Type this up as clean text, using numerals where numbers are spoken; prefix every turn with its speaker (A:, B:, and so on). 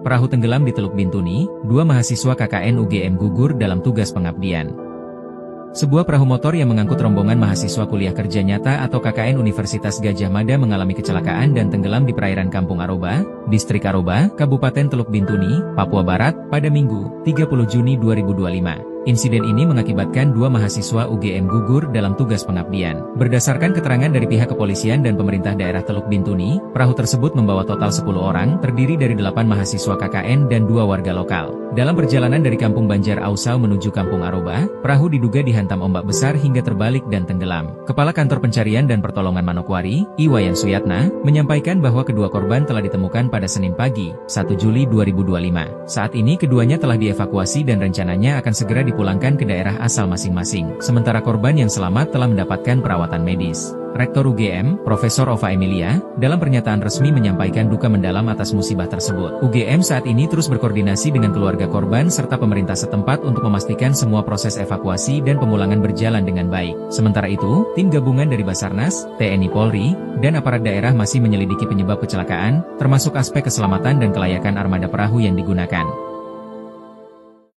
A: Perahu tenggelam di Teluk Bintuni, 2 mahasiswa KKN UGM gugur dalam tugas pengabdian. Sebuah perahu motor yang mengangkut rombongan mahasiswa kuliah kerja nyata atau KKN Universitas Gadjah Mada mengalami kecelakaan dan tenggelam di perairan Kampung Aroba, Distrik Aroba, Kabupaten Teluk Bintuni, Papua Barat, pada Minggu, 30 Juni 2025. Insiden ini mengakibatkan 2 mahasiswa UGM gugur dalam tugas pengabdian. Berdasarkan keterangan dari pihak kepolisian dan pemerintah daerah Teluk Bintuni, perahu tersebut membawa total 10 orang, terdiri dari 8 mahasiswa KKN dan 2 warga lokal. Dalam perjalanan dari Kampung Banjar Ausau menuju Kampung Aroba, perahu diduga dihantam ombak besar hingga terbalik dan tenggelam. Kepala Kantor Pencarian dan Pertolongan Manokwari, Iwayan Suyatna, menyampaikan bahwa kedua korban telah ditemukan pada Senin pagi, 1 Juli 2025. Saat ini keduanya telah dievakuasi dan rencananya akan segera dipulangkan ke daerah asal masing-masing. Sementara korban yang selamat telah mendapatkan perawatan medis. Rektor UGM, Profesor Ova Emilia, dalam pernyataan resmi menyampaikan duka mendalam atas musibah tersebut. UGM saat ini terus berkoordinasi dengan keluarga korban serta pemerintah setempat untuk memastikan semua proses evakuasi dan pemulangan berjalan dengan baik. Sementara itu, tim gabungan dari Basarnas, TNI Polri, dan aparat daerah masih menyelidiki penyebab kecelakaan, termasuk aspek keselamatan dan kelayakan armada perahu yang digunakan.